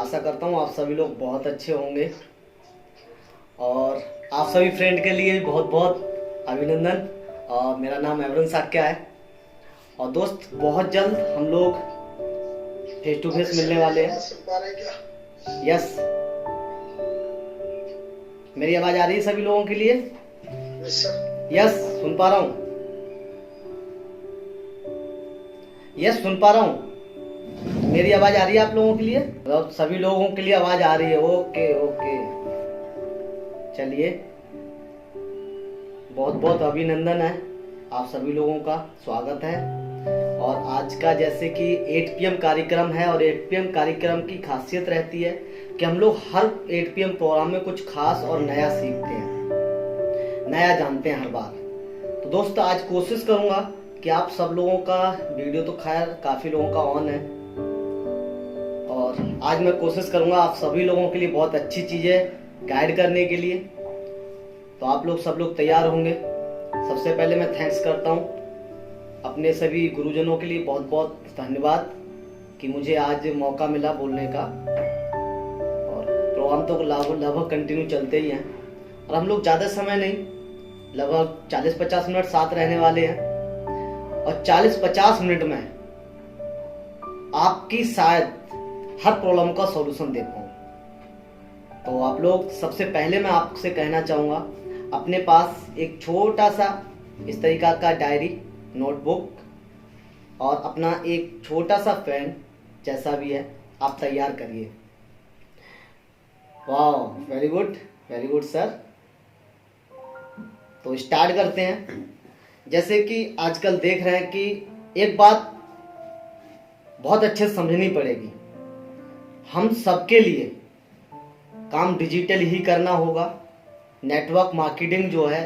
आशा करता हूँ आप सभी लोग बहुत अच्छे होंगे और आप सभी फ्रेंड के लिए बहुत बहुत अभिनंदन। और मेरा नाम एवरन साक्या है और दोस्त बहुत जल्द हम लोग फेस टू फेस मिलने वाले हैं। यस, मेरी आवाज आ रही है सभी लोगों के लिए? यस, सुन पा रहा हूँ। यस, सुन पा रहा हूँ। मेरी आवाज आ रही है आप लोगों के लिए? मतलब सभी लोगों के लिए आवाज आ रही है। ओके ओके, चलिए, बहुत बहुत अभिनंदन है, आप सभी लोगों का स्वागत है। और आज का जैसे कि 8 PM कार्यक्रम है और 8 PM कार्यक्रम की खासियत रहती है कि हम लोग हर 8 PM प्रोग्राम में कुछ खास और नया सीखते हैं, नया जानते हैं हर बार। तो दोस्त आज कोशिश करूंगा कि आप सब लोगों का वीडियो तो खैर काफी लोगों का ऑन है और आज मैं कोशिश करूंगा आप सभी लोगों के लिए बहुत अच्छी चीजें गाइड करने के लिए। तो आप लोग सब लोग तैयार होंगे। सबसे पहले मैं थैंक्स करता हूं अपने सभी गुरुजनों के लिए, बहुत बहुत धन्यवाद कि मुझे आज मौका मिला बोलने का। और प्रोग्राम तो लगभग कंटिन्यू चलते ही हैं और हम लोग ज़्यादा समय नहीं, लगभग 40-50 मिनट साथ रहने वाले हैं और 40-50 मिनट में आपकी शायद हर प्रॉब्लम का सॉल्यूशन दे पाऊँ। तो आप लोग, सबसे पहले मैं आपसे कहना चाहूँगा, अपने पास एक छोटा सा इस तरीका का डायरी, नोटबुक और अपना एक छोटा सा पेन जैसा भी है आप तैयार करिए। वाह, वेरी गुड सर। तो स्टार्ट करते हैं। जैसे कि आजकल देख रहे हैं कि एक बात बहुत अच्छे से समझनी पड़ेगी, हम सबके लिए काम डिजिटल ही करना होगा। नेटवर्क मार्केटिंग जो है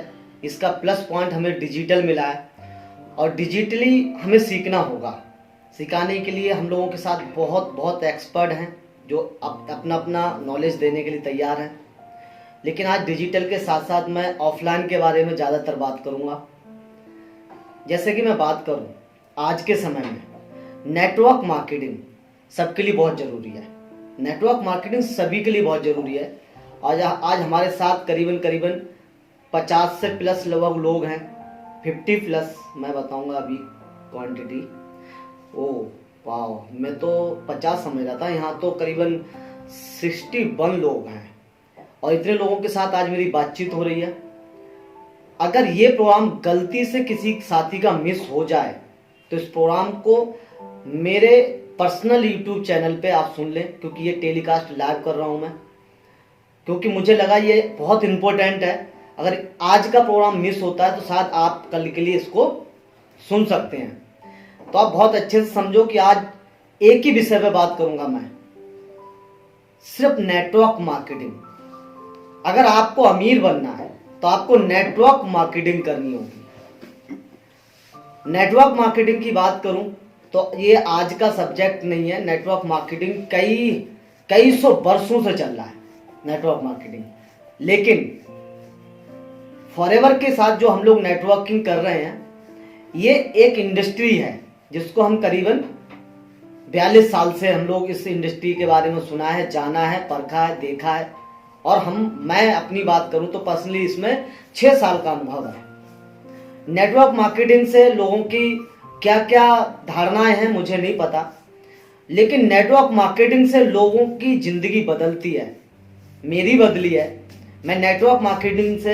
इसका प्लस पॉइंट हमें डिजिटल मिला है और डिजिटली हमें सीखना होगा। सिखाने के लिए हम लोगों के साथ बहुत बहुत एक्सपर्ट हैं जो अपना अपना नॉलेज देने के लिए तैयार हैं। लेकिन आज डिजिटल के साथ साथ मैं ऑफलाइन के बारे में ज़्यादातर बात करूँगा। जैसे कि मैं बात करूँ, आज के समय में नेटवर्क मार्केटिंग सबके लिए बहुत ज़रूरी है। नेटवर्क मार्केटिंग सभी के लिए बहुत ज़रूरी है। आज हमारे साथ करीबन 50 से प्लस लगभग लोग हैं, 50+ मैं बताऊंगा अभी क्वांटिटी। ओह वाह, मैं तो 50 समझ रहा था, यहाँ तो करीबन 61 लोग हैं और इतने लोगों के साथ आज मेरी बातचीत हो रही है। अगर ये प्रोग्राम गलती से किसी साथी का मिस हो जाए तो इस प्रोग्राम को मेरे पर्सनल YouTube चैनल पे आप सुन लें, क्योंकि ये टेलीकास्ट लाइव कर रहा हूँ मैं, क्योंकि मुझे लगा ये बहुत इम्पोर्टेंट है। अगर आज का प्रोग्राम मिस होता है तो शायद आप कल के लिए इसको सुन सकते हैं। तो आप बहुत अच्छे से समझो कि आज एक ही विषय पे बात करूंगा मैं, सिर्फ नेटवर्क मार्केटिंग। अगर आपको अमीर बनना है तो आपको नेटवर्क मार्केटिंग करनी होगी। नेटवर्क मार्केटिंग की बात करूं तो ये आज का सब्जेक्ट नहीं है। नेटवर्क मार्केटिंग कई सौ वर्षों से चल रहा है नेटवर्क मार्केटिंग। लेकिन फॉरएवर के साथ जो हम लोग नेटवर्किंग कर रहे हैं, ये एक इंडस्ट्री है जिसको हम करीबन 42 साल से हम लोग इस इंडस्ट्री के बारे में सुना है, जाना है, परखा है, देखा है। और मैं अपनी बात करूं तो पर्सनली इसमें 6 साल का अनुभव है। नेटवर्क मार्केटिंग से लोगों की क्या क्या धारणाएं हैं मुझे नहीं पता, लेकिन नेटवर्क मार्केटिंग से लोगों की जिंदगी बदलती है। मेरी बदली है। मैं नेटवर्क मार्केटिंग से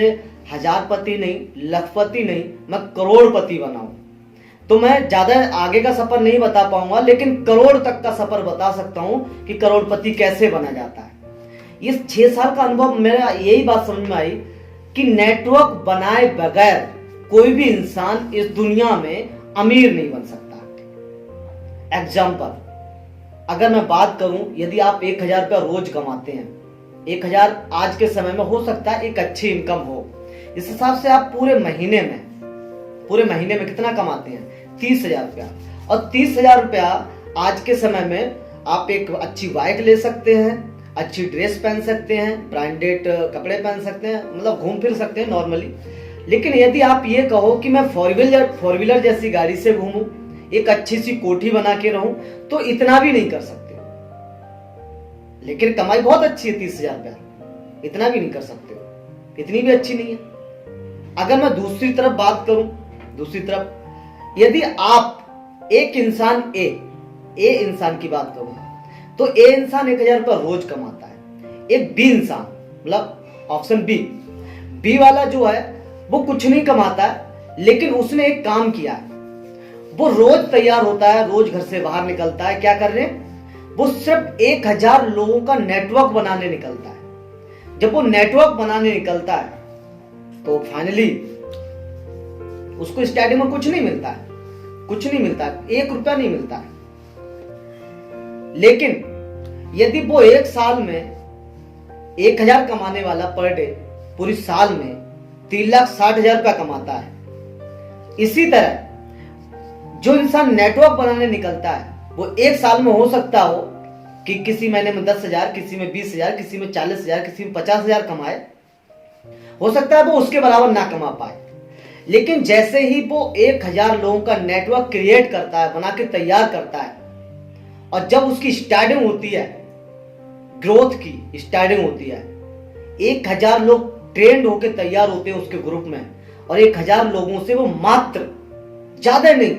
हजारपति नहीं, लखपति नहीं, मैं करोड़पति बना हूं। तो मैं ज्यादा आगे का सफर नहीं बता पाऊंगा, लेकिन करोड़ तक का सफर बता सकता हूं कि करोड़पति कैसे बना जाता है। इस 6 साल का अनुभव मेरा यही बात समझ में आई कि नेटवर्क बनाए बगैर कोई भी इंसान इस दुनिया में अमीर नहीं बन सकता। एग्जाम्पल, अगर मैं बात करूं, यदि आप 1000 रुपया रोज कमाते हैं, 1000 आज के समय में हो सकता है एक अच्छी इनकम हो। इस हिसाब से आप पूरे महीने में कितना कमाते हैं? 30,000 रुपया। और 30,000 रुपया आज के समय में आप एक अच्छी बाइक ले सकते हैं, अच्छी ड्रेस पहन सकते हैं, ब्रांडेड कपड़े पहन सकते हैं, मतलब घूम फिर सकते हैं नॉर्मली। लेकिन यदि आप ये कहो कि मैं फोर व्हीलर जैसी गाड़ी से घूमूं, एक अच्छी सी कोठी बना के रहूं, तो इतना भी नहीं कर सकते। लेकिन कमाई बहुत अच्छी है 30,000 रुपया, इतना भी नहीं कर सकते हो, इतनी भी अच्छी नहीं है। अगर मैं दूसरी तरफ बात करूं, दूसरी तरफ यदि आप एक इंसान ए इंसान की बात करूं तो ए इंसान 1,000 रुपया रोज कमाता है। एक बी इंसान, मतलब ऑप्शन बी वाला जो है वो कुछ नहीं कमाता है, लेकिन उसने एक काम किया है। वो रोज तैयार होता है, रोज घर से बाहर निकलता है, क्या करने, वो सिर्फ 1,000 लोगों का नेटवर्क बनाने निकलता है। जब वो नेटवर्क बनाने निकलता है तो फाइनली उसको स्टार्टिंग में कुछ नहीं मिलता है, कुछ नहीं मिलता है, 1 रुपया नहीं मिलता है। लेकिन यदि वो एक साल में 1,000 कमाने वाला पर डे पूरी साल में 3,60,000 रुपया कमाता है। इसी तरह जो इंसान नेटवर्क बनाने निकलता है वो एक साल में हो सकता हो कि किसी महीने में 10,000, किसी में 20,000, किसी में 40,000, किसी में 50,000 कमाए, हो सकता है वो उसके बराबर ना कमा पाए। लेकिन जैसे ही वो 1,000 लोगों का नेटवर्क क्रिएट करता है, बना के तैयार करता है, और जब उसकी स्टार्टिंग होती है, ग्रोथ की स्टार्टिंग होती है, 1,000 लोग ट्रेंड होकर तैयार होते हैं उसके ग्रुप में, और 1,000 लोगों से वो मात्र, ज्यादा नहीं,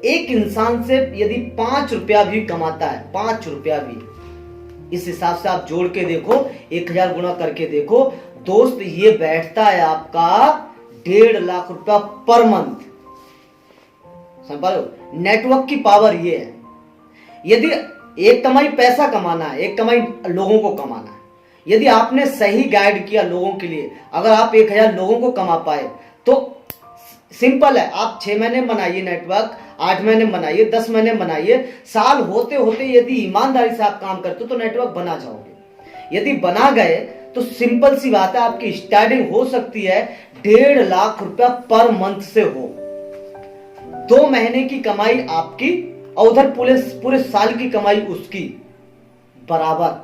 एक इंसान से यदि 5 रुपया भी कमाता है, 5 रुपया भी, इस हिसाब से आप जोड़ के देखो, 1,000 गुना करके देखो दोस्त, ये बैठता है आपका 1.5 लाख रुपया पर मंथ। समझ पा रहे हो? नेटवर्क की पावर ये है। यदि एक कमाई पैसा कमाना है, एक कमाई लोगों को कमाना है, यदि आपने सही गाइड किया लोगों के लिए, अगर आप 1,000 लोगों को कमा पाए तो सिंपल है, आप 6 महीने बनाइए नेटवर्क, 8 महीने बनाइए, 10 महीने बनाइए, साल होते होते यदि ईमानदारी से आप काम करते हो तो नेटवर्क बना जाओगे। यदि बना गए तो सिंपल सी बात है, आपकी स्टार्टिंग हो सकती है 1.5 लाख रुपया पर मंथ से हो, 2 महीने की कमाई आपकी और उधर पूरे साल की कमाई उसकी बराबर।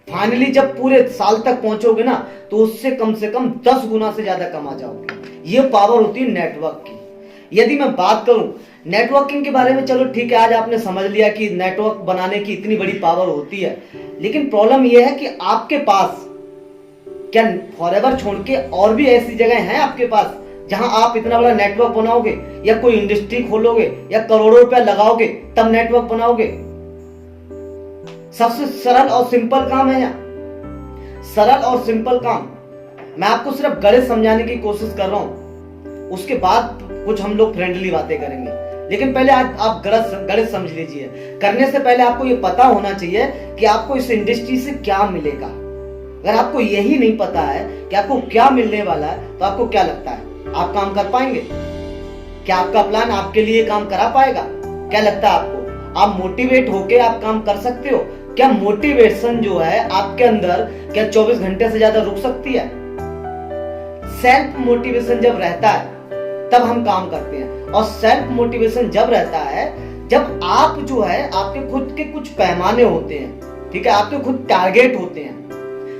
फाइनली जब पूरे साल तक पहुंचोगे ना तो उससे कम से कम 10 गुना से ज्यादा कमा जाओगे। ये पावर होती है नेटवर्क की। यदि मैं बात करूं नेटवर्किंग के बारे में, चलो ठीक है, आज आपने समझ लिया कि नेटवर्क बनाने की इतनी बड़ी पावर होती है, लेकिन प्रॉब्लम यह है कि आपके पास क्या फॉरएवर छोड़ के और भी ऐसी जगह हैं आपके पास जहां आप इतना बड़ा नेटवर्क बनाओगे, या कोई इंडस्ट्री खोलोगे, या करोड़ों रुपया लगाओगे तब नेटवर्क बनाओगे? सबसे सरल और सिंपल काम है यहाँ, सरल और सिंपल काम। मैं आपको सिर्फ गणित समझाने की कोशिश कर रहा हूं, उसके बाद कुछ हम लोग फ्रेंडली बातें करेंगे। लेकिन पहले आप गणित समझ लीजिए। करने से पहले आपको ये पता होना चाहिए कि आपको इस इंडस्ट्री से क्या मिलेगा। अगर आपको यही नहीं पता है कि आपको क्या मिलने वाला है तो आपको क्या लगता है आप काम कर पाएंगे? क्या आपका प्लान आपके लिए काम करा पाएगा? क्या लगता है आपको आप मोटिवेट होके आप काम कर सकते हो? क्या मोटिवेशन जो है आपके अंदर क्या 24 घंटे से ज्यादा रुक सकती है? सेल्फ मोटिवेशन जब रहता है तब हम काम करते हैं, और सेल्फ मोटिवेशन जब रहता है जब आप जो है आपके खुद के कुछ पैमाने होते हैं, ठीक है, आपके खुद टारगेट होते हैं,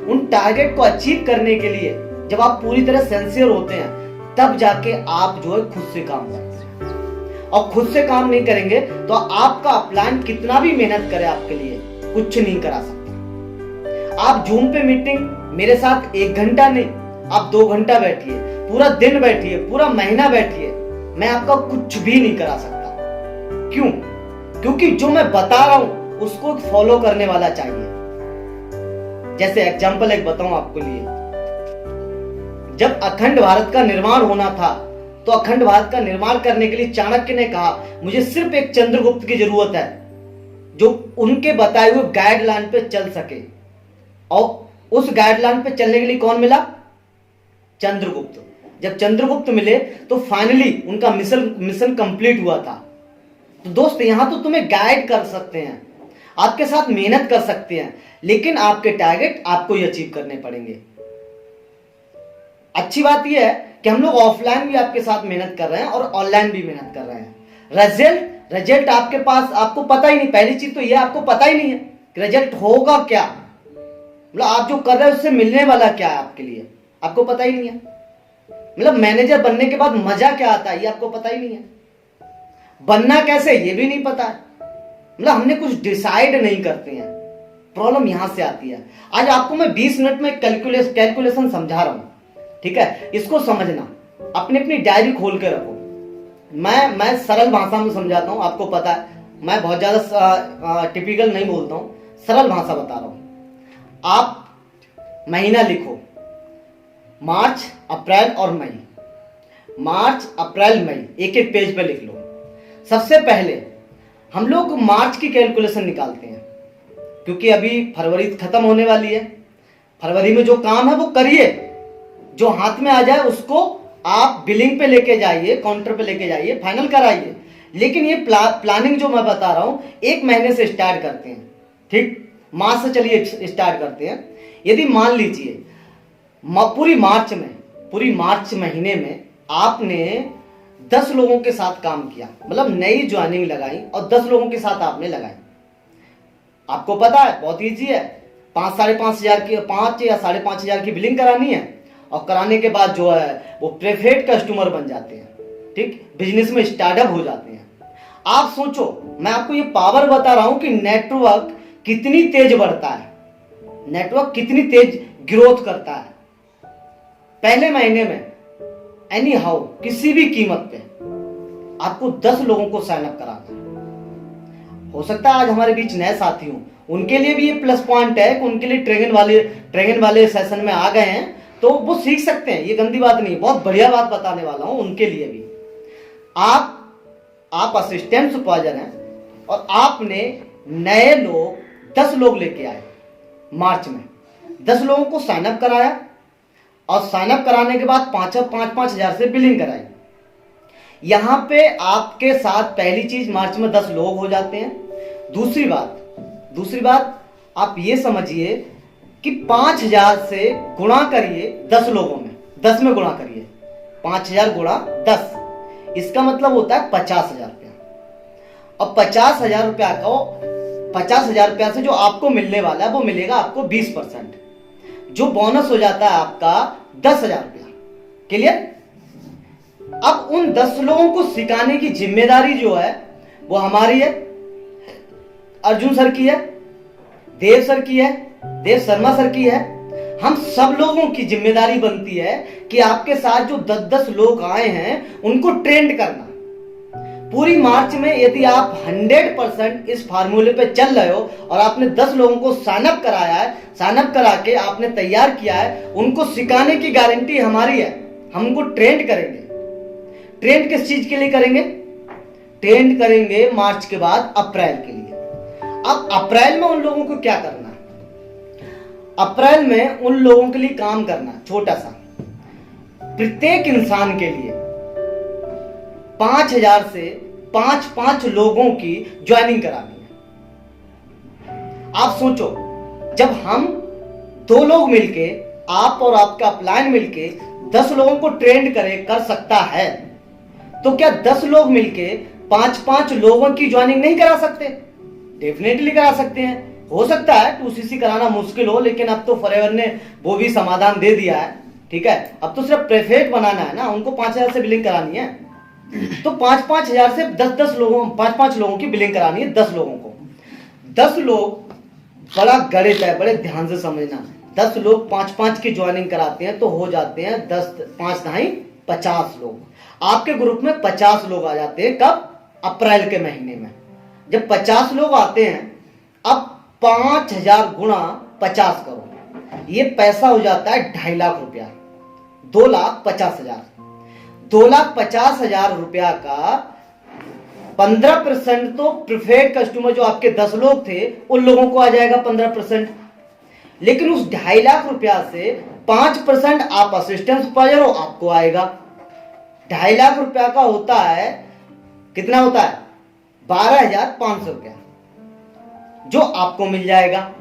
उन टारगेट को अचीव करने के लिए जब आप पूरी तरह सिंसियर होते हैं तब जाके आप जो है खुद से काम करते हैं। और खुद से काम नहीं करेंगे तो आपका प्लान कितना भी मेहनत करे आपके लिए कुछ नहीं करा सकता। आप जूम पे मीटिंग मेरे साथ 1 घंटा नहीं, आप 2 घंटा बैठिए, पूरा दिन बैठिए, पूरा महीना बैठिए, मैं आपका कुछ भी नहीं करा सकता। क्यों? क्योंकि जो मैं बता रहा हूं उसको फॉलो करने वाला चाहिए। जैसे एग्जांपल एक बताऊं आपके लिए, जब अखंड भारत का निर्माण होना था तो अखंड भारत का निर्माण करने के लिए चाणक्य ने कहा मुझे सिर्फ एक चंद्रगुप्त की जरूरत है जो उनके बताए हुए गाइडलाइन पे चल सके। और उस गाइडलाइन पे चलने के लिए कौन मिला? चंद्रगुप्त। जब चंद्रगुप्त मिले तो फाइनली उनका मिशन कंप्लीट हुआ था। तो दोस्त यहां तो तुम्हें गाइड कर सकते हैं, आपके साथ मेहनत कर सकते हैं, लेकिन आपके टारगेट आपको ही अचीव करने पड़ेंगे। अच्छी बात यह है कि हम लोग ऑफलाइन भी आपके साथ मेहनत कर रहे हैं और ऑनलाइन भी मेहनत कर रहे हैं। रिजल्ट आपके पास, आपको पता ही नहीं। पहली चीज तो यह आपको पता ही नहीं है कि रिजल्ट होगा क्या, मतलब आप जो कर रहे हैं उससे मिलने वाला क्या है आपके लिए, आपको पता ही नहीं है। मतलब मैनेजर बनने के बाद मजा क्या आता है ये आपको पता ही नहीं है, बनना कैसे ये भी नहीं पता है। मतलब हमने कुछ डिसाइड नहीं करते हैं, प्रॉब्लम यहां से आती है। आज आपको मैं 20 मिनट में कैलकुलेशन समझा रहा हूं, ठीक है, इसको समझना, अपनी अपनी डायरी खोल के रखो। मैं सरल भाषा में समझाता हूं, आपको पता है मैं बहुत ज्यादा टिपिकल नहीं बोलता हूं, सरल भाषा बता रहा हूं। आप महीना लिखो, मार्च, अप्रैल और मई, मार्च, अप्रैल, मई, एक एक पेज पे लिख लो। सबसे पहले हम लोग मार्च की कैलकुलेशन निकालते हैं, क्योंकि अभी फरवरी खत्म होने वाली है। फरवरी में जो काम है वो करिए, जो हाथ में आ जाए उसको आप बिलिंग पे लेके जाइए, काउंटर पे लेके जाइए, फाइनल कराइए। लेकिन ये प्लानिंग जो मैं बता रहा हूं, एक महीने से स्टार्ट करते हैं, ठीक, मार्च से चलिए स्टार्ट करते हैं। यदि मान लीजिए पूरी मार्च महीने में आपने 10 लोगों के साथ काम किया, मतलब नई ज्वाइनिंग लगाई और 10 लोगों के साथ आपने लगाई। आपको पता है बहुत इजी है, 5,500 की 5 या 5,500 की बिलिंग करानी है, और कराने के बाद जो है वो प्रेफर्ड कस्टमर बन जाते हैं, ठीक, बिजनेस में स्टार्टअप हो जाते हैं। आप सोचो, मैं आपको ये पावर बता रहा हूं कि नेटवर्क कितनी तेज बढ़ता है, नेटवर्क कितनी तेज ग्रोथ करता है। पहले महीने में एनी हाउ किसी भी कीमत पे आपको 10 लोगों को साइन अप कराना है। हो सकता है आज हमारे बीच नए साथी हों, उनके लिए भी ये प्लस पॉइंट है कि उनके लिए ट्रेनिंग वाले सेशन में आ गए हैं तो वो सीख सकते हैं, ये गंदी बात नहीं, बहुत बढ़िया बात बताने वाला हूं उनके लिए भी। आप असिस्टेंट सुपरवाइजर हैं और आपने नए लोग 10 लोग लेके आए, मार्च में 10 लोगों को साइन अप कराया, और साइन अप कराने के बाद 5,000 हजार से बिलिंग कराई। यहां पे आपके साथ पहली चीज, मार्च में 10 लोग हो जाते हैं। दूसरी बात आप ये समझिए कि 5,000 से गुणा करिए 10 लोगों में, 10 में गुणा करिए, 5,000 गुणा 10, इसका मतलब होता है 50,000 रुपया। और 50,000 रुपया को 50,000 रुपया से जो आपको मिलने वाला है वो मिलेगा आपको 20%, जो बोनस हो जाता है आपका 10,000 रुपया। क्लियर? अब उन 10 लोगों को सिखाने की जिम्मेदारी जो है वो हमारी है, अर्जुन सर की है, देव सर की है, देव शर्मा सर की है। हम सब लोगों की जिम्मेदारी बनती है कि आपके साथ जो 10-10 लोग आए हैं उनको ट्रेंड करना। पूरी मार्च में यदि आप 100% इस फार्मूले पे चल रहे हो और आपने 10 लोगों को साइन अप कराया है, साइन अप करा के आपने तैयार किया है, उनको सिखाने की गारंटी हमारी है। हम उनको ट्रेंड करेंगे। ट्रेंड किस चीज के लिए करेंगे? ट्रेंड करेंगे मार्च के बाद अप्रैल के लिए। अब अप्रैल में उन लोगों को क्या करना है? अप्रैल में उन लोगों के लिए काम करना छोटा सा, प्रत्येक इंसान के लिए 5,000 से 5-5 लोगों की ज्वाइनिंग करानी है। आप सोचो, जब हम 2 लोग मिलके, आप और आपका प्लान मिलके 10 लोगों को ट्रेंड कर सकता है, तो क्या 10 लोग मिलके 5-5 लोगों की ज्वाइनिंग नहीं करा सकते? डेफिनेटली करा सकते हैं। हो सकता है 2cc कराना मुश्किल हो, लेकिन अब तो फॉरएवर ने वो भी समाधान दे दिया है, ठीक है। अब तो सिर्फ प्रेफर्ड बनाना है ना, उनको 5,000 से बिलिंग करानी है, तो 5-5 हजार से 10-10 लोगों 5-5 लोगों की बिलिंग करानी है। 10 लोगों को, 10 लोग, बड़ा गणित है, बड़े ध्यान से समझना। 10 लोग 5-5 की ज्वाइनिंग कराते हैं तो हो जाते हैं 10 5 ढाई 50 लोग। आपके ग्रुप में 50 लोग आ जाते हैं। कब? अप्रैल के महीने में। जब 50 लोग आते हैं, अब 5,000 गुणा 50 करो, ये पैसा हो जाता है 2.5 लाख रुपया, 2,50,000। 2,50,000 रुपया का 15% तो प्रीफर्ड कस्टमर जो आपके 10 लोग थे उन लोगों को आ जाएगा 15%। लेकिन उस 2.5 लाख रुपया से 5% आप असिस्टेंट सुपरवाइजर हो, आपको आएगा। 2.5 लाख रुपया का होता है, कितना होता है? 12,500 रुपया, जो आपको मिल जाएगा।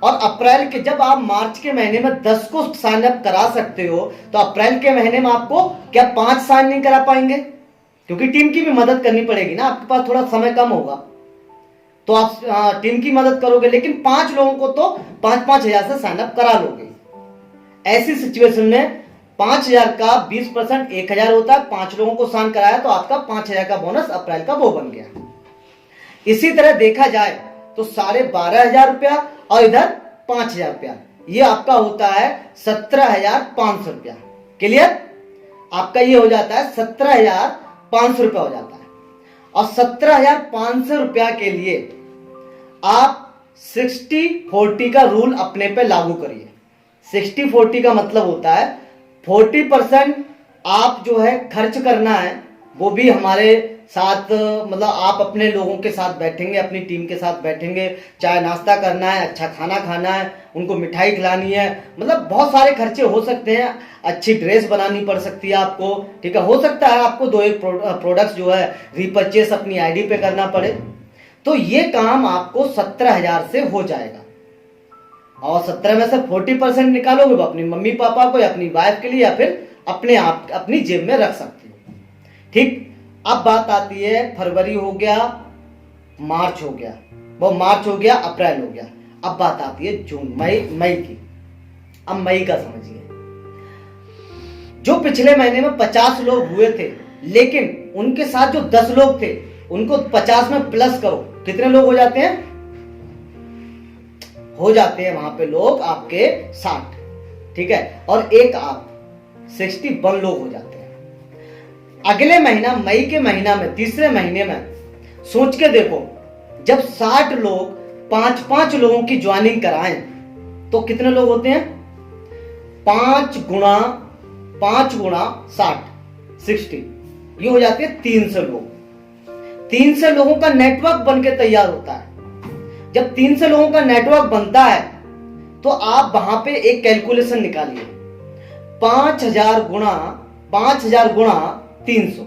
और अप्रैल के, जब आप मार्च के महीने में 10 को साइन अप करा सकते हो, तो अप्रैल के महीने में आपको क्या 5 साइन नहीं करा पाएंगे? क्योंकि टीम की भी मदद करनी पड़ेगी ना, आपके पास थोड़ा समय कम होगा तो आप टीम की मदद करोगे, लेकिन 5 लोगों को तो 5-5 हजार से साइन अप करा लोगे। ऐसी सिचुएशन में 5,000 का 20% 1,000 होता है। 5 लोगों को साइन कराया तो आपका 5,000 का बोनस अप्रैल का वो बन गया। इसी तरह देखा जाए तो 12,500 रुपया और इधर 5,000 रुपया, ये आपका होता है 17,500 रुपया। क्लियर? आपका ये हो जाता है 17,500 रुपया हो जाता है। और 17,500 रुपया के लिए आप 60-40 का रूल अपने पे लागू करिए। 60-40 का मतलब होता है 40% आप जो है खर्च करना है, वो भी हमारे साथ, मतलब आप अपने लोगों के साथ बैठेंगे, अपनी टीम के साथ बैठेंगे, चाहे नाश्ता करना है, अच्छा खाना खाना है, उनको मिठाई खिलानी है, मतलब बहुत सारे खर्चे हो सकते हैं। अच्छी ड्रेस बनानी पड़ सकती है आपको, ठीक है, हो सकता है आपको 2-1 प्रोडक्ट्स जो है रीपरचेस अपनी आईडी पे करना पड़े। तो ये काम आपको 17,000 से हो जाएगा। और 17 में से 40% निकालोगे वो अपनी मम्मी पापा को या अपनी वाइफ के लिए या फिर अपने आप अपनी जेब में रख सकते हो। ठीक, अब बात आती है फरवरी हो गया, मार्च हो गया, वो मार्च हो गया, अप्रैल हो गया। अब बात आती है जून, मई की। अब मई का समझिए, जो पिछले महीने में 50 लोग हुए थे, लेकिन उनके साथ जो 10 लोग थे उनको 50 में प्लस करो, कितने लोग हो जाते हैं? हो जाते हैं वहां पे लोग आपके 60, ठीक है, और एक आप 61 लोग हो जाते हैं। अगले महीना मई के महीना में, तीसरे महीने में सोच के देखो, जब 60 लोग 5-5 लोगों की ज्वाइनिंग कराएं तो कितने लोग होते हैं? 5 गुणा 60, 60, ये हो जाते हैं 300 लोग। 300 लोगों का नेटवर्क बनके तैयार होता है। जब 300 लोगों का नेटवर्क बनता है तो आप वहां पे एक कैलकुलेशन निकालिए, 5,000 गुणा 300,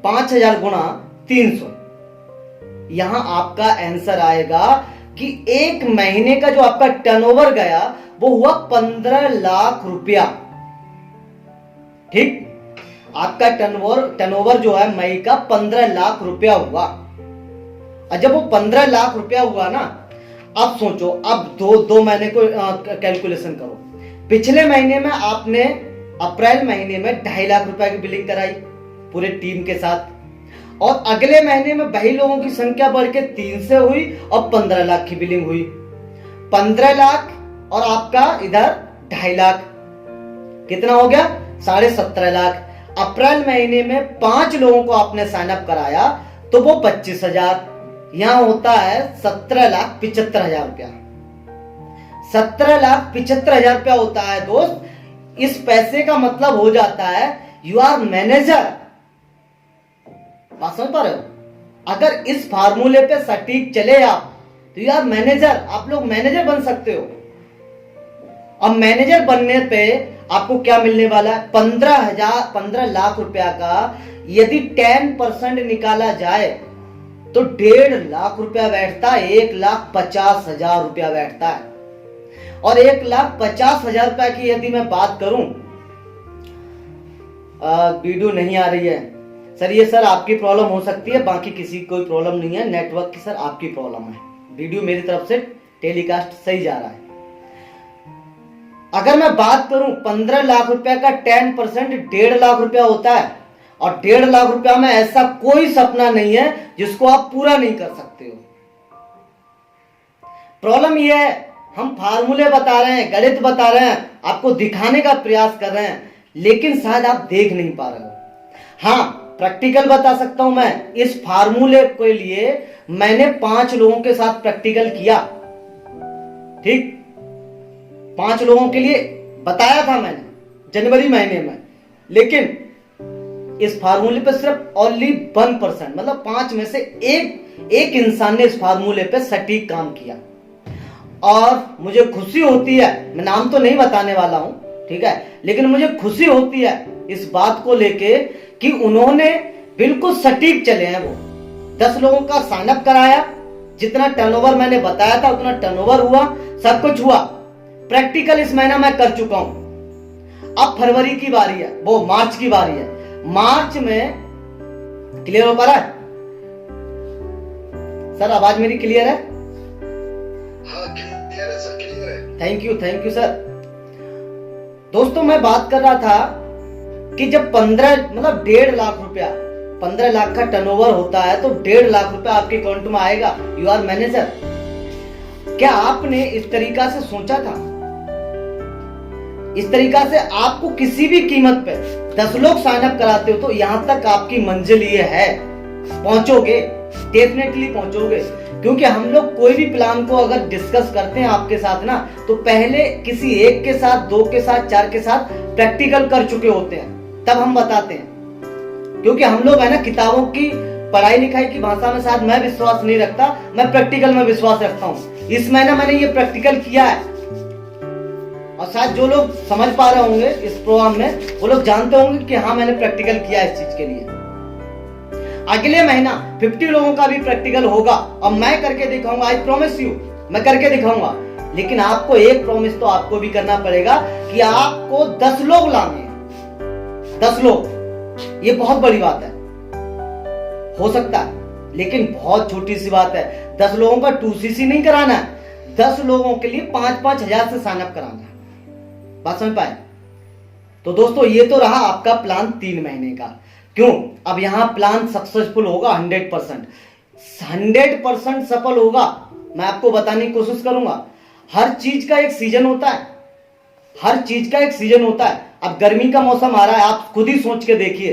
5,000 गुणा 300, यहां आपका आंसर आएगा कि एक महीने का जो आपका टर्नओवर गया वो हुआ 15 लाख रुपया। ठीक, आपका टर्नओवर जो है मई का 15 लाख रुपया हुआ। और जब वो 15 लाख रुपया हुआ ना, अब सोचो, अब दो महीने को कैलकुलेशन करो। पिछले महीने में आपने अप्रैल महीने में 2.5 लाख रुपया की बिलिंग कराई पूरे टीम के साथ, और अगले महीने में वही लोगों की संख्या बढ़ के 3 से हुई और 15 लाख की बिलिंग हुई। 15 लाख और आपका इधर 2.5 लाख, कितना हो गया? 17.5 लाख। अप्रैल महीने में 5 लोगों को आपने साइन अप कराया तो वो 25,000, यहां होता है 17,75,000 रुपया। 17,75,000 रुपया होता है दोस्त। इस पैसे का मतलब हो जाता है यू आर मैनेजर। बात समझ पा रहे हो? अगर इस फार्मूले पे सटीक चले आप तो यू आर मैनेजर, आप लोग मैनेजर बन सकते हो। अब मैनेजर बनने पे आपको क्या मिलने वाला है? 15 लाख रुपया का यदि 10% निकाला जाए तो 1.5 लाख रुपया बैठता है, 1,50,000 रुपया बैठता है। और 1,50,000 रुपया की यदि मैं बात करूं, वीडियो नहीं आ रही है सर, ये सर आपकी प्रॉब्लम हो सकती है, बाकी किसी कोई प्रॉब्लम नहीं है, नेटवर्क की सर आपकी प्रॉब्लम है। वीडियो मेरी तरफ से टेलीकास्ट सही जा रहा है। अगर मैं बात करूं 15 लाख रुपया का 10% 1.5 लाख रुपया होता है, और 1.5 लाख रुपया में ऐसा कोई सपना नहीं है जिसको आप पूरा नहीं कर सकते हो। प्रॉब्लम यह है, हम फार्मूले बता रहे हैं, गणित बता रहे हैं, आपको दिखाने का प्रयास कर रहे हैं, लेकिन शायद आप देख नहीं पा रहे हो। हाँ, प्रैक्टिकल बता सकता हूं मैं। इस फार्मूले के लिए मैंने 5 लोगों के साथ प्रैक्टिकल किया। ठीक, 5 लोगों के लिए बताया था मैंने जनवरी महीने में, लेकिन इस फार्मूले पे सिर्फ ओनली 1%, मतलब 5 में से एक इंसान ने इस फार्मूले पे सटीक काम किया। और मुझे खुशी होती है, मैं नाम तो नहीं बताने वाला हूं, ठीक है, लेकिन मुझे खुशी होती है इस बात को लेके कि उन्होंने बिल्कुल सटीक चले हैं। वो 10 लोगों का साइन अप कराया, जितना टर्नओवर मैंने बताया था उतना टर्नओवर हुआ, सब कुछ हुआ। प्रैक्टिकल इस महीना मैं कर चुका हूं। अब फरवरी की बारी है, वो मार्च की बारी है। मार्च में क्लियर हो पा रहा है सर? आवाज मेरी क्लियर है? हाँ क्लियर है सर, क्लियर है। Thank you sir. दोस्तों, मैं बात कर रहा था कि जब 1.5 लाख रुपया, 15 लाख का टर्नओवर होता है तो 1.5 लाख रुपया आपके अकाउंट में आएगा। You are manager. क्या आपने इस तरीका से सोचा था? इस तरीका से आपको किसी भी कीमत पे 10 लोग साइन अप कराते हो तो यहां तक आपकी मंजिल ये है, पहुंचोगे, डेफिनेटली पहुंचोगे। क्योंकि हम लोग कोई भी प्लान को अगर डिस्कस करते हैं आपके साथ ना, तो पहले किसी एक के साथ, 2 के साथ, 4 के साथ प्रैक्टिकल कर चुके होते हैं, तब हम बताते हैं। क्योंकि हम लोग है ना, किताबों की पढ़ाई लिखाई की भाषा में शायद मैं विश्वास नहीं रखता, मैं प्रैक्टिकल में विश्वास रखता हूं। इस महीने मैंने ये प्रैक्टिकल किया है, और शायद जो लोग समझ पा रहे होंगे इस प्रोग्राम में, वो लोग जानते होंगे कि हाँ मैंने प्रैक्टिकल किया है इस चीज के लिए। अगले महीना 50 लोगों का भी प्रैक्टिकल होगा और मैं करके दिखाऊंगा, आई प्रॉमिस यू, मैं करके दिखाऊंगा। लेकिन आपको एक प्रॉमिस तो आपको भी करना पड़ेगा कि आपको 10 लोग लाने हैं। 10 लोग, ये बहुत बड़ी बात है। हो सकता है, लेकिन बहुत छोटी सी बात है। 10 लोगों का 2cc नहीं कराना है, 10 लोगों के लिए 5-5 हजार से साइन अप कराना है। बात समझ पाए? तो दोस्तों ये तो रहा आपका प्लान 3 महीने का। क्यों? अब यहां प्लान सक्सेसफुल होगा 100%, 100% सफल होगा। मैं आपको बताने की कोशिश करूंगा। हर चीज का एक सीजन होता है, हर चीज का एक सीजन होता है। अब गर्मी का मौसम आ रहा है, आप खुद ही सोच के देखिए,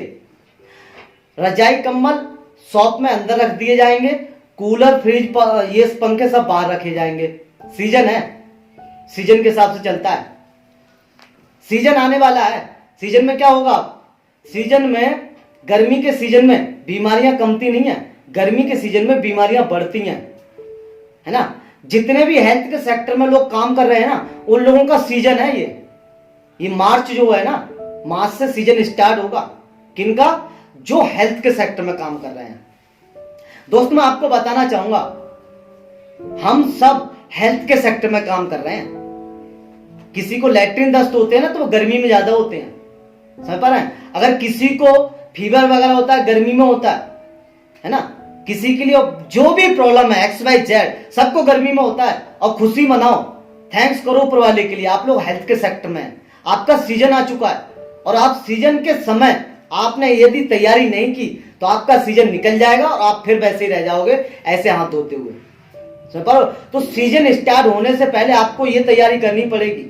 रजाई कंबल शॉप में अंदर रख दिए जाएंगे, कूलर फ्रिज ये पंखे सब बाहर रखे जाएंगे। सीजन है, सीजन के हिसाब से चलता है। सीजन आने वाला है, सीजन में क्या होगा? सीजन में, गर्मी के सीजन में बीमारियां कमती नहीं है, गर्मी के सीजन में बीमारियां बढ़ती हैं, है ना। जितने भी हेल्थ के सेक्टर में लोग काम कर रहे हैं ना, उन लोगों का सीजन है ये मार्च जो है ना, मार्च से सीजन स्टार्ट होगा। किनका? जो हेल्थ के सेक्टर में काम कर रहे हैं। दोस्त मैं आपको बताना चाहूंगा, हम सब हेल्थ के सेक्टर में काम कर रहे हैं। किसी को लैट्रिन दस्त होते हैं ना, तो वो गर्मी में ज्यादा होते हैं, समझ पा रहे हैं? अगर किसी को फीवर वगैरह होता है, गर्मी में होता है ना। किसी के लिए जो भी प्रॉब्लम है, XYZ, सबको गर्मी में होता है। और खुशी मनाओ, थैंक्स करो ऊपर वाले के लिए, आप लोग हेल्थ के सेक्टर में हैं। आपका सीजन आ चुका है, और आप सीजन के समय आपने यदि तैयारी नहीं की तो आपका सीजन निकल जाएगा और आप फिर वैसे ही रह जाओगे, ऐसे हाथ धोते हुए, समझ पा रहे हो? तो सीजन स्टार्ट होने से पहले आपको यह तैयारी करनी पड़ेगी,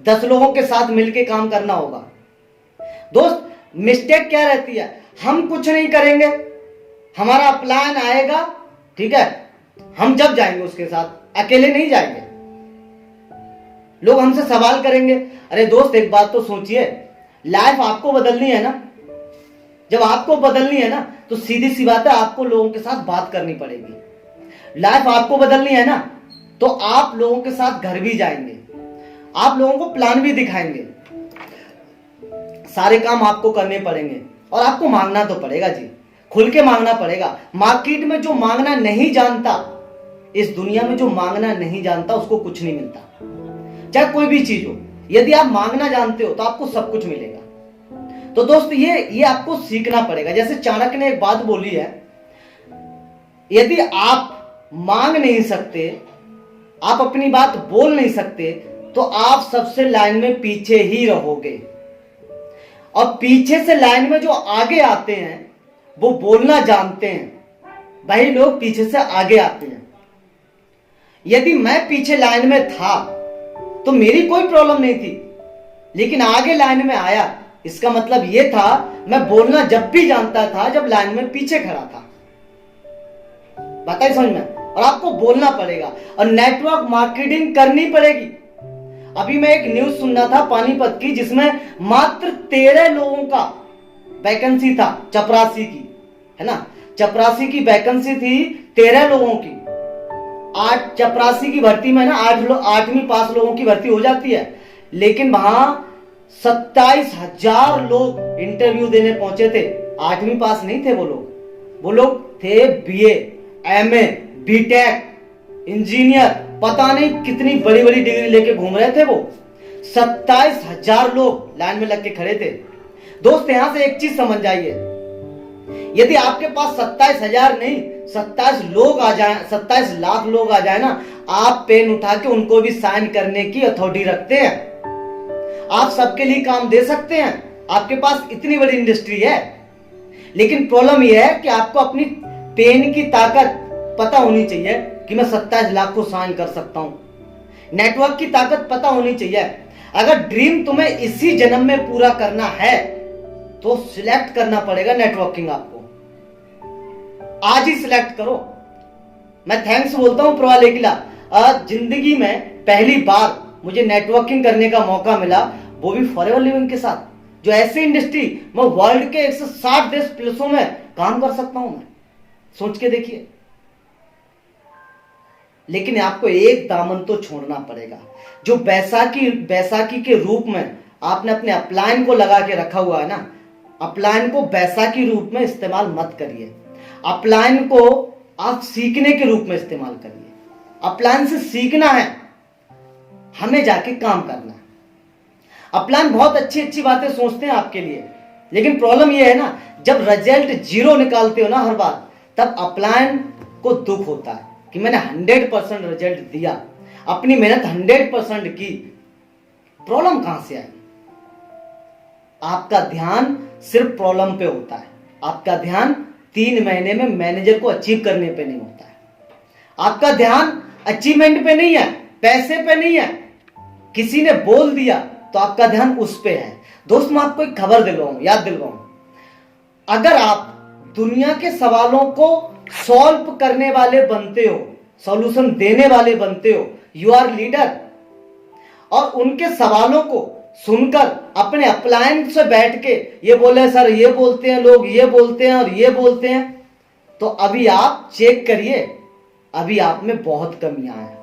10 लोगों के साथ मिलकर काम करना होगा। दोस्त मिस्टेक क्या रहती है? हम कुछ नहीं करेंगे, हमारा प्लान आएगा, ठीक है, हम जब जाएंगे उसके साथ, अकेले नहीं जाएंगे। लोग हमसे सवाल करेंगे, अरे दोस्त एक बात तो सोचिए, लाइफ आपको बदलनी है ना। जब आपको बदलनी है ना, तो सीधी सी बात है, आपको लोगों के साथ बात करनी पड़ेगी। लाइफ आपको बदलनी है ना, तो आप लोगों के साथ घर भी जाएंगे, आप लोगों को प्लान भी दिखाएंगे, सारे काम आपको करने पड़ेंगे। और आपको मांगना तो पड़ेगा जी, खुल के मांगना पड़ेगा। मार्केट में जो मांगना नहीं जानता, इस दुनिया में जो मांगना नहीं जानता, उसको कुछ नहीं मिलता, चाहे कोई भी चीज हो। यदि आप मांगना जानते हो तो आपको सब कुछ मिलेगा। तो दोस्त ये आपको सीखना पड़ेगा। जैसे चाणक्य ने एक बात बोली है, यदि आप मांग नहीं सकते, आप अपनी बात बोल नहीं सकते, तो आप सबसे लाइन में पीछे ही रहोगे। और पीछे से लाइन में जो आगे आते हैं वो बोलना जानते हैं, वही लोग पीछे से आगे आते हैं। यदि मैं पीछे लाइन में था तो मेरी कोई प्रॉब्लम नहीं थी, लेकिन आगे लाइन में आया, इसका मतलब यह था मैं बोलना जब भी जानता था जब लाइन में पीछे खड़ा था। बताइए समझ में? और आपको बोलना पड़ेगा और नेटवर्क मार्केटिंग करनी पड़ेगी। अभी मैं एक न्यूज सुन रहा था पानीपत की, जिसमें मात्र 13 लोगों का वैकेंसी था, चपरासी की, है ना। चपरासी की वैकेंसी थी 13 लोगों की। 8 चपरासी की भर्ती में ना 8वीं पास लोगों की भर्ती हो जाती है, लेकिन वहां 27,000 लोग इंटरव्यू देने पहुंचे थे। 8वीं पास नहीं थे वो लोग थे BA, MA, BTech, इंजीनियर, पता नहीं कितनी बड़ी बड़ी डिग्री लेके घूम रहे थे वो। 27,000 लोग लाइन में लग के खड़े थे। दोस्त यहां से एक चीज समझ जाइए, यदि आपके पास 27,000 नहीं 27 लोग आ जाए, 27 लाख लोग आ जाए ना, आप पेन उठा के उनको भी साइन करने की अथॉरिटी रखते हैं। आप सबके लिए काम दे सकते हैं, आपके पास इतनी बड़ी इंडस्ट्री है। लेकिन प्रॉब्लम यह है कि आपको अपनी पेन की ताकत पता होनी चाहिए कि मैं 27 लाख को साइन कर सकता हूं। नेटवर्क की ताकत पता होनी चाहिए। अगर ड्रीम तुम्हें इसी जन्म में पूरा करना है तो सिलेक्ट करना पड़ेगा नेटवर्किंग। आपको आज ही सिलेक्ट करो। मैं थैंक्स बोलता हूं प्रवालेकिला, जिंदगी में पहली बार मुझे नेटवर्किंग करने का मौका मिला, वो भी फॉरएवर लिविंग के साथ, जो ऐसी इंडस्ट्री मैं वर्ल्ड के 160 देश प्लसों में काम कर सकता हूं। मैं सोच के देखिए। लेकिन आपको एक दामन तो छोड़ना पड़ेगा, जो बैसाखी के रूप में आपने अपने अपलाइन को लगा के रखा हुआ है ना, अपलाइन को बैसाखी रूप में इस्तेमाल मत करिए। अपलाइन को आप सीखने के रूप में इस्तेमाल करिए। अपलाइन से सीखना है, हमें जाके काम करना है। अपलाइन बहुत अच्छी अच्छी बातें सोचते हैं आपके लिए, लेकिन प्रॉब्लम यह है ना, जब रिजल्ट 0 निकालते हो ना हर बार, तब अपलाइन को दुख होता है कि मैंने 100% रिजल्ट दिया, अपनी मेहनत 100% की, प्रॉब्लम कहां से आई? आपका ध्यान सिर्फ प्रॉब्लम पे होता है। आपका ध्यान 3 महीने में मैनेजर को अचीव करने पे नहीं होता है। आपका ध्यान अचीवमेंट पे नहीं है, पैसे पे नहीं है। किसी ने बोल दिया तो आपका ध्यान उस पे है। दोस्त, मैं आपको एक खबर दिलवाऊं, याद दिलवाऊं, अगर आप दुनिया के सवालों को सॉल्व करने वाले बनते हो, सॉल्यूशन देने वाले बनते हो, यू आर लीडर, और उनके सवालों को सुनकर अपने अपलाइन से बैठ के ये बोले सर ये बोलते हैं लोग, ये बोलते हैं और ये बोलते हैं, तो अभी आप चेक करिए, अभी आप में बहुत कमियां हैं।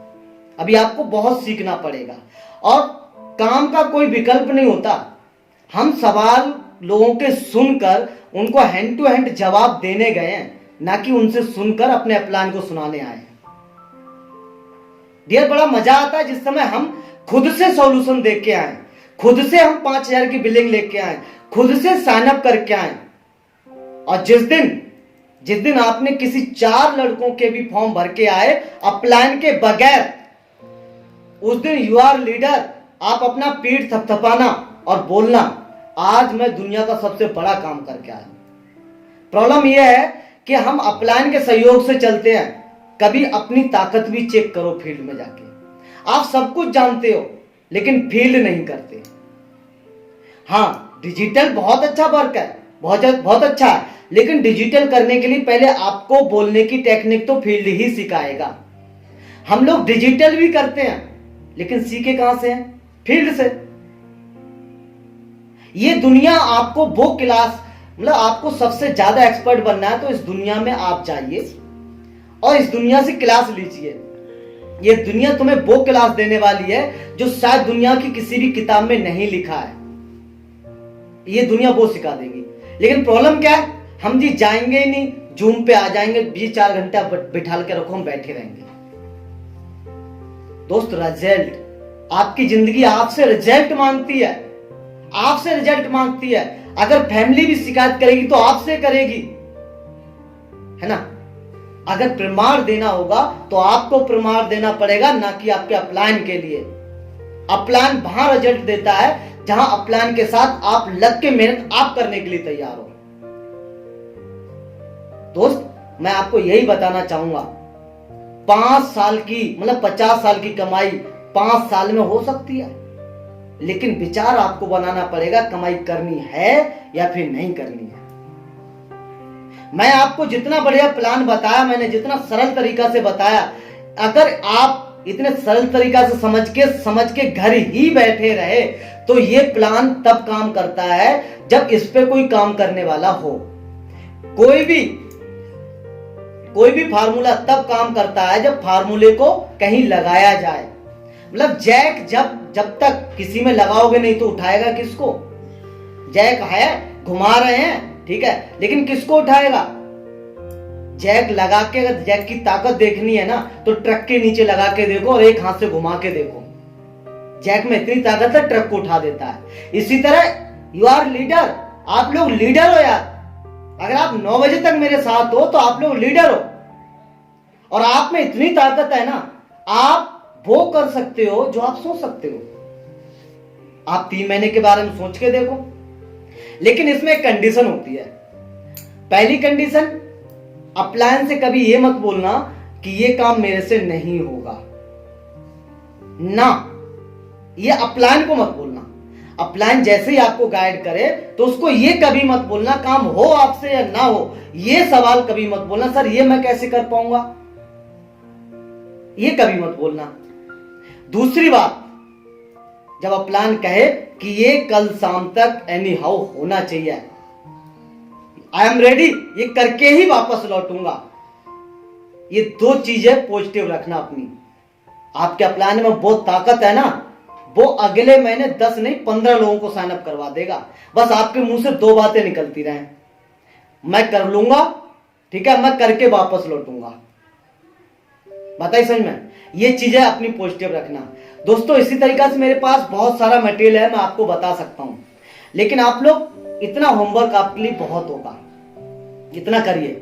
अभी आपको बहुत सीखना पड़ेगा। और काम का कोई विकल्प नहीं होता। हम सवाल लोगों के सुनकर उनको हैंड टू हैंड जवाब देने गए हैं, ना कि उनसे सुनकर अपने अपलाइन को सुनाने आए हैं। डियर, बड़ा मजा आता है जिस समय हम खुद से सॉल्यूशन देख के आए, खुद से हम 5,000 की बिलिंग लेके आए, खुद से साइन अप करके आए। और जिस दिन आपने किसी 4 लड़कों के भी फॉर्म भर के आए अपलाइन के बगैर, उस दिन यू आर लीडर। आप अपना पीठ थपथपाना और बोलना, आज मैं दुनिया का सबसे बड़ा काम करके आया। प्रॉब्लम यह है कि हम अपलाइन के सहयोग से चलते हैं। कभी अपनी ताकत भी चेक करो फील्ड में जाके। आप सब कुछ जानते हो लेकिन फील्ड नहीं करते। हाँ, डिजिटल बहुत अच्छा वर्क है, बहुत अच्छा है, लेकिन डिजिटल करने के लिए पहले आपको बोलने की टेक्निक तो फील्ड ही सिखाएगा। हम लोग डिजिटल भी करते हैं लेकिन सीखे कहां से हैं? फील्ड से। ये दुनिया आपको वो क्लास, मतलब आपको सबसे ज्यादा एक्सपर्ट बनना है तो इस दुनिया में आप जाइए और इस दुनिया से क्लास लीजिए। ये दुनिया तुम्हें वो क्लास देने वाली है जो शायद दुनिया की किसी भी किताब में नहीं लिखा है। ये दुनिया वो सिखा देगी। लेकिन प्रॉब्लम क्या है? हम जी जाएंगे ही नहीं, जूम पे आ जाएंगे, 24 घंटा बिठा के रखो, हम बैठे रहेंगे। दोस्त, रिजल्ट, आपकी जिंदगी आपसे रिजल्ट मांगती है, आपसे रिजल्ट मांगती है। अगर फैमिली भी शिकायत करेगी तो आपसे करेगी, है ना? अगर प्रमाण देना होगा तो आपको प्रमाण देना पड़ेगा, ना कि आपके अपलाइन के लिए। अपलाइन वहां रिजल्ट देता है जहां अपलाइन के साथ आप लग के मेहनत आप करने के लिए तैयार हो। दोस्त, मैं आपको यही बताना चाहूंगा, 5 साल की, मतलब 50 साल की कमाई 5 साल में हो सकती है, लेकिन विचार आपको बनाना पड़ेगा कमाई करनी है या फिर नहीं करनी है। मैं आपको जितना बढ़िया प्लान बताया, मैंने जितना सरल तरीका से बताया, अगर आप इतने सरल तरीका से समझ के घर ही बैठे रहे तो ये प्लान तब काम करता है जब इस पे कोई काम करने वाला हो। कोई भी फार्मूला तब काम करता है जब फार्मूले को कहीं लगाया जाए। मतलब जैक जब तक किसी में लगाओगे नहीं तो उठाएगा किसको? जैक है, घुमा रहे हैं, ठीक है, लेकिन किसको उठाएगा? जैक लगा के, अगर जैक की ताकत देखनी है ना तो ट्रक के नीचे लगा के देखो और एक हाथ से घुमा के देखो। जैक में इतनी ताकत है, ट्रक को उठा देता है। इसी तरह यू आर लीडर, आप लोग लीडर हो यार। अगर आप 9 बजे तक मेरे साथ हो तो आप लोग लीडर हो, और आप में इतनी ताकत है ना, आप वो कर सकते हो जो आप सोच सकते हो। आप 3 महीने के बारे में सोच के देखो। लेकिन इसमें एक कंडीशन होती है। पहली कंडीशन, अपलाइन से कभी ये मत बोलना कि ये काम मेरे से नहीं होगा ना, ये अपलाइन को मत बोलना। अपलाइन जैसे ही आपको गाइड करे तो उसको ये कभी मत बोलना काम हो आपसे या ना हो, ये सवाल कभी मत बोलना सर ये मैं कैसे कर पाऊंगा, ये कभी मत बोलना। दूसरी बात, जब अपलाइन कहे कि ये कल शाम तक एनी हाउ होना चाहिए, आई एम रेडी, ये करके ही वापस लौटूंगा, ये दो चीजें पॉजिटिव रखना अपनी। आपके अपलाइन में बहुत ताकत है ना, वो अगले महीने 10 नहीं 15 लोगों को साइन अप करवा देगा। बस आपके मुंह से दो बातें निकलती रहें, मैं कर लूंगा, ठीक है, मैं करके वापस लौटूंगा। बताइए समझ में, ये चीजें अपनी पॉजिटिव रखना। दोस्तों इसी तरीका से मेरे पास बहुत सारा मटेरियल है, मैं आपको बता सकता हूं, लेकिन आप लोग इतना होमवर्क आपके लिए बहुत होगा, इतना करिए,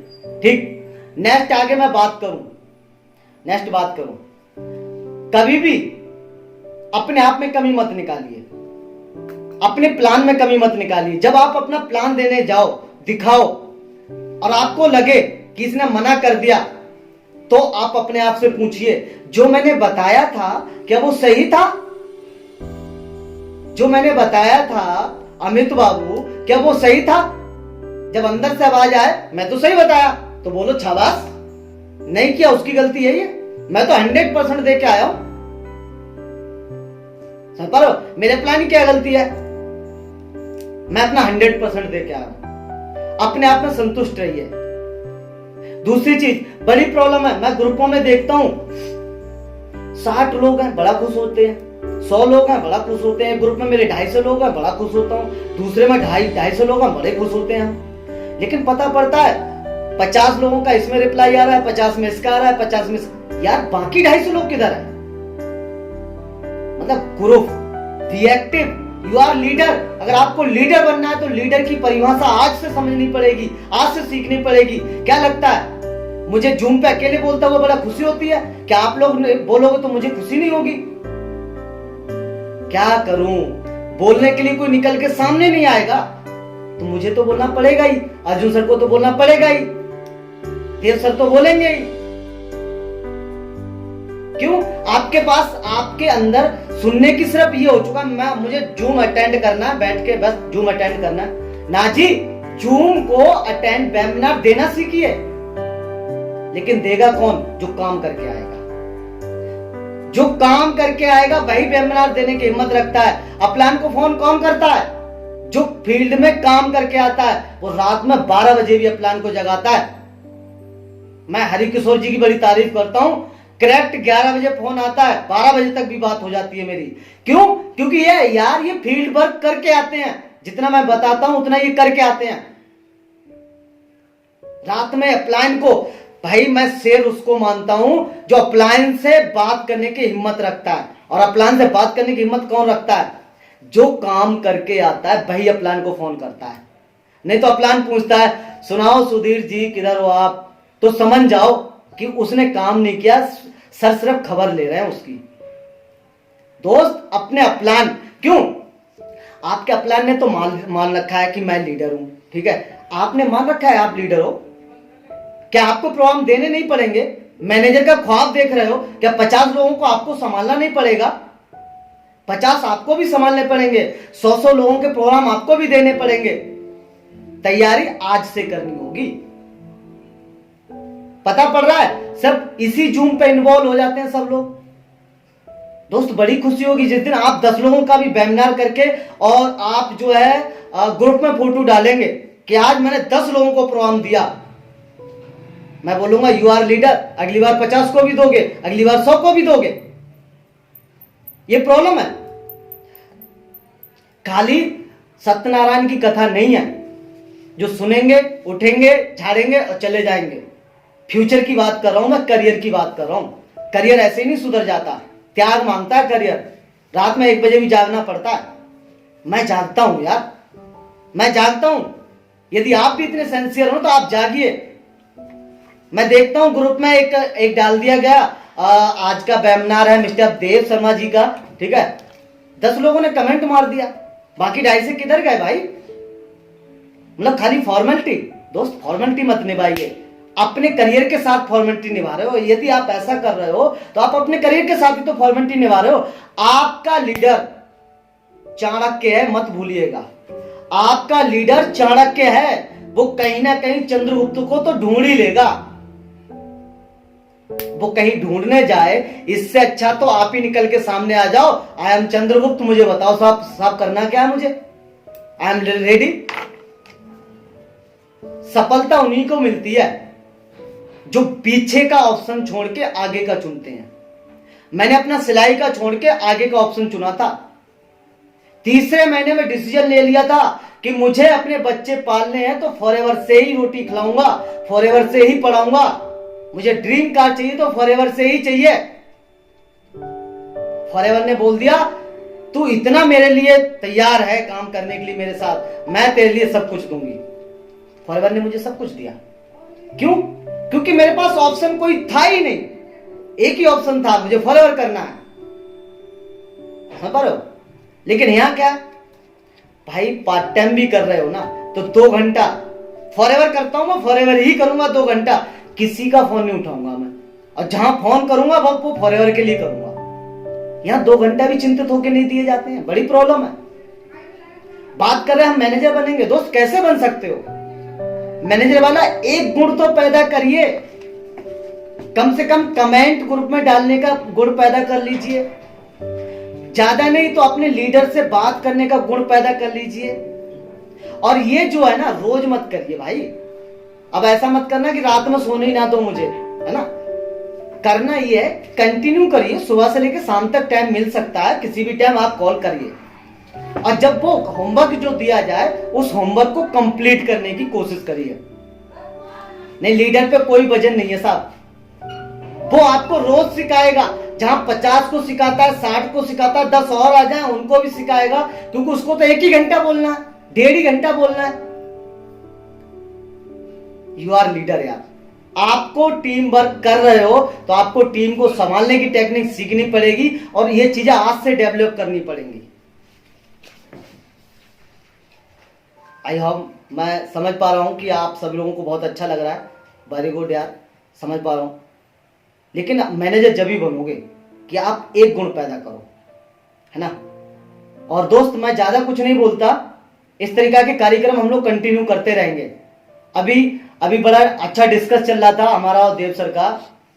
ठीक। नेक्स्ट आगे मैं बात करूं, कभी भी अपने आप में कमी मत निकालिए, अपने प्लान में कमी मत निकालिए। जब आप अपना प्लान देने जाओ, दिखाओ और आपको लगे कि इसने मना कर दिया, तो आप अपने आप से पूछिए जो मैंने बताया था क्या वो सही था, जो मैंने बताया था अमित बाबू क्या वो सही था। जब अंदर से आवाज आए मैं तो सही बताया, तो बोलो शाबाश, नहीं किया उसकी गलती है ये, मैं तो 100% दे के आया हूं, समझ पा रहे हो मेरे प्लान की क्या गलती है, मैं अपना 100% दे के आया हूं। अपने आप में संतुष्ट रहिए। दूसरी चीज बड़ी प्रॉब्लम है, मैं ग्रुपों में देखता हूं 60 लोग हैं बड़ा खुश होते हैं, 100 लोग हैं बड़ा खुश होते हैं, ग्रुप में मेरे 250 लोग हैं बड़ा खुश होता हूं, दूसरे में 250 लोग हैं बड़े खुश होते हैं। लेकिन पता पड़ता है 50 लोगों का इसमें रिप्लाई आ रहा है, 50 में इसका आ रहा है, 50 में यार बाकी 250 लोग किधर है। मतलब group reactive, you are leader. अगर आपको लीडर बनना है तो लीडर की परिभाषा आज से समझनी पड़ेगी, आज से सीखनी पड़ेगी। क्या लगता है मुझे जूम पे अकेले बोलता हुआ बड़ा खुशी होती है, क्या आप लोग बोलोगे तो मुझे खुशी नहीं होगी। क्या करूं, बोलने के लिए कोई निकल के सामने नहीं आएगा तो मुझे तो बोलना पड़ेगा ही, अर्जुन सर को तो बोलना पड़ेगा ही, देव सर तो बोलेंगे ही। क्यों, आपके पास आपके अंदर सुनने की सिर्फ ये हो चुका, मैं मुझे जूम अटेंड करना है, बैठ के बस जूम अटेंड करना है ना जी। जूम को अटेंड वेबिनार देना सीखिए, लेकिन देगा कौन, जो काम करके आएगा। जो काम करके आएगा वही वेबिनार देने की हिम्मत रखता है। अपलाइन को फोन कौन करता है, जो फील्ड में काम करके आता है, वो रात में 12 बजे भी अपलाइन को जगाता है। मैं हरिकिशोर जी की बड़ी तारीफ करता हूं, करेक्ट 11 बजे फोन आता है, 12 बजे तक भी बात हो जाती है मेरी। क्यों, क्योंकि ये फील्ड वर्क करके आते हैं, जितना मैं बताता हूं उतना ये करके आते हैं। रात में अपलाइन को, भाई मैं शेर उसको मानता हूं जो अपलाइन से बात करने की हिम्मत रखता है। और अपलाइन से बात करने की हिम्मत कौन रखता है, जो काम करके आता है वही अपलाइन को फोन करता है। नहीं तो अपलाइन पूछता है सुनाओ सुधीर जी किधर हो आप, तो समझ जाओ कि उसने काम नहीं किया, सर सिर्फ खबर ले रहे हैं उसकी। दोस्त अपने अपलाइन, क्यों, आपके अपलाइन ने तो मान रखा है कि मैं लीडर हूं, ठीक है, आपने मान रखा है आप लीडर हो। क्या आपको प्रोग्राम देने नहीं पड़ेंगे, मैनेजर का ख्वाब देख रहे हो, क्या 50 लोगों को आपको संभालना नहीं पड़ेगा, 50 आपको भी संभालने पड़ेंगे, 100 लोगों के प्रोग्राम आपको भी देने पड़ेंगे। तैयारी आज से करनी होगी। पता पड़ रहा है, सब इसी जूम पे इन्वॉल्व हो जाते हैं सब लोग। दोस्त बड़ी खुशी होगी जिस दिन आप 10 लोगों का भी वेबिनार करके और आप जो है ग्रुप में फोटो डालेंगे कि आज मैंने 10 लोगों को प्रोग्राम दिया। मैं बोलूंगा यू आर लीडर, अगली बार 50 को भी दोगे, अगली बार 100 को भी दोगे। ये प्रॉब्लम है, खाली सत्यनारायण की कथा नहीं है जो सुनेंगे, उठेंगे, झाड़ेंगे और चले जाएंगे। फ्यूचर की बात कर रहा हूं मैं, करियर की बात कर रहा हूं। करियर ऐसे ही नहीं सुधर जाता, त्याग मांगता है करियर। रात में 1 बजे भी जागना पड़ता है। मैं जागता हूं यार, मैं जागता हूं। यदि आप भी इतने सिंसियर हो तो आप जागिए। मैं देखता हूं ग्रुप में एक डाल दिया गया, आज का वेबिनार है मिस्टर देव शर्मा जी का, ठीक है, 10 लोगों ने कमेंट मार दिया, बाकी 250 किधर गए भाई। मतलब खाली फॉर्मेलिटी। दोस्त फॉर्मेलिटी मत निभाइए, अपने करियर के साथ फॉर्मेलिटी निभा रहे हो। यदि आप ऐसा कर रहे हो तो आप अपने करियर के साथ ही तो फॉर्मेलिटी निभा रहे हो। आपका लीडर चाणक्य है, मत भूलिएगा। आपका लीडर चाणक्य है, वो कहीं ना कहीं चंद्रगुप्त को तो ढूंढ ही लेगा। वो कहीं ढूंढने जाए, इससे अच्छा तो आप ही निकल के सामने आ जाओ। आई एम चंद्रगुप्त, मुझे बताओ साहब, साहब करना क्या है मुझे, आई एम रेडी। सफलता उन्हीं को मिलती है जो पीछे का ऑप्शन छोड़ के आगे का चुनते हैं। मैंने अपना सिलाई का छोड़ के आगे का ऑप्शन चुना था। तीसरे महीने में डिसीजन ले लिया था कि मुझे अपने बच्चे पालने हैं तो फॉरएवर से ही रोटी खिलाऊंगा, फॉरएवर से ही पढ़ाऊंगा। मुझे ड्रीम कार चाहिए तो फॉरएवर से ही चाहिए। फॉरएवर ने बोल दिया तू इतना मेरे लिए तैयार है काम करने के लिए मेरे साथ, मैं तेरे लिए सब कुछ दूंगी। फॉरएवर ने मुझे सब कुछ दिया। क्यों? क्योंकि मेरे पास ऑप्शन कोई था ही नहीं, एक ही ऑप्शन था, मुझे फॉरएवर करना है। समझ पा रहे हो? लेकिन यहां क्या भाई, पार्ट टाइम भी कर रहे हो ना, तो 2 घंटा फॉरएवर करता हूं मैं, फॉरएवर ही करूंगा। 2 घंटा किसी का फोन नहीं उठाऊंगा मैं, और जहां फोन करूंगा वो फॉरएवर के लिए करूंगा। यहां 2 घंटा भी चिंतित होकर नहीं दिए जाते हैं, बड़ी प्रॉब्लम है। बात कर रहे हैं हम मैनेजर बनेंगे। दोस्त कैसे बन सकते हो मैनेजर वाला? एक गुण तो पैदा करिए, कम से कम कमेंट ग्रुप में डालने का गुण पैदा कर लीजिए। ज्यादा नहीं तो अपने लीडर से बात करने का गुण पैदा कर लीजिए। और ये जो है ना, रोज मत करिए भाई। अब ऐसा मत करना कि रात में सोने ही ना दो मुझे, है ना। करना ये है, कंटिन्यू करिए। सुबह से लेकर शाम तक टाइम मिल सकता है, किसी भी टाइम आप कॉल करिए। और जब वो होमवर्क जो दिया जाए उस होमवर्क को कंप्लीट करने की कोशिश करिए। नहीं, लीडर पे कोई वजन नहीं है साहब। वो आपको रोज सिखाएगा। जहां 50 को सिखाता है, 60 को सिखाता है, 10 और आ जाए उनको भी सिखाएगा, क्योंकि उसको तो 1 ही घंटा बोलना है, 1.5 ही घंटा बोलना है। यू आर लीडर यार। आपको टीम वर्क कर रहे हो तो आपको टीम को संभालने की टेक्निक सीखनी पड़ेगी, और ये चीजें आज से डेवलप करनी पड़ेंगी। आई होप मैं समझ पा रहा हूं कि आप सभी लोगों को बहुत अच्छा लग रहा है। वेरी गुड यार, समझ पा रहा हूं। लेकिन मैनेजर जब भी बनोगे कि आप एक गुण पैदा करो, है ना। और दोस्त मैं ज्यादा कुछ नहीं बोलता, इस तरीका के कार्यक्रम हम लोग कंटिन्यू करते रहेंगे। अभी बड़ा अच्छा डिस्कस चल रहा था हमारा और देव सर का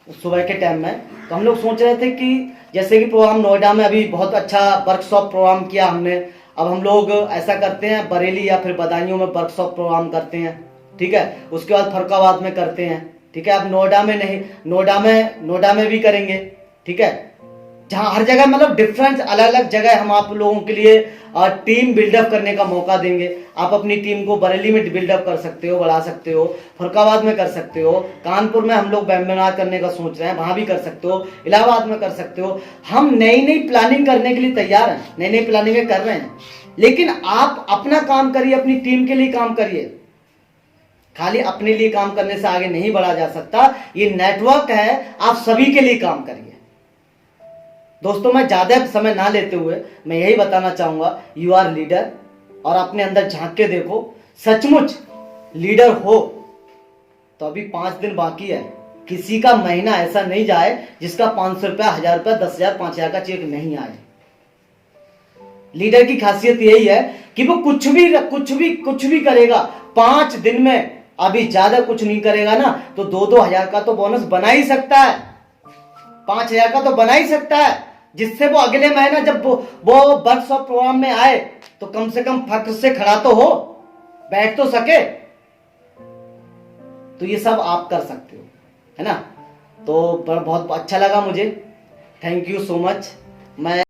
सुबह के टाइम में। तो हम लोग सोच रहे थे कि जैसे कि प्रोग्राम नोएडा में अभी बहुत अच्छा वर्कशॉप प्रोग्राम किया हमने। अब हम लोग ऐसा करते हैं, बरेली या फिर बदायूं में वर्कशॉप प्रोग्राम करते हैं, ठीक है। उसके बाद फरुखाबाद में करते हैं, ठीक है। अब नोएडा में नहीं, नोएडा में भी करेंगे, ठीक है। जहां हर जगह मतलब डिफरेंट अलग अलग जगह हम आप लोगों के लिए टीम बिल्डअप करने का मौका देंगे। आप अपनी टीम को बरेली में बिल्डअप कर सकते हो, बढ़ा सकते हो, फरुखाबाद में कर सकते हो, कानपुर में हम लोग वेबिनार करने का सोच रहे हैं, वहां भी कर सकते हो, इलाहाबाद में कर सकते हो। हम नई प्लानिंग करने के लिए तैयार हैं, नई प्लानिंग कर रहे हैं। लेकिन आप अपना काम करिए, अपनी टीम के लिए काम करिए। खाली अपने लिए काम करने से आगे नहीं बढ़ा जा सकता। ये नेटवर्क है, आप सभी के लिए काम करिए। दोस्तों मैं ज्यादा समय ना लेते हुए मैं यही बताना चाहूंगा, यू आर लीडर। और अपने अंदर झांक के देखो, सचमुच लीडर हो तो अभी 5 दिन बाकी है। किसी का महीना ऐसा नहीं जाए जिसका 500 रुपया, 1000 रुपया, 10,000, 5,000 का चेक नहीं आए। लीडर की खासियत यही है कि वो कुछ भी करेगा 5 दिन में। अभी ज्यादा कुछ नहीं करेगा ना तो 2-2 हजार का तो बोनस बना ही सकता है, 5,000 का तो बना ही सकता है, जिससे वो अगले महीना जब वो वर्कशॉप प्रोग्राम में आए तो कम से कम फक्र से खड़ा तो हो, बैठ तो सके। तो ये सब आप कर सकते हो, है ना। तो बहुत अच्छा लगा मुझे। Thank you so much. मैं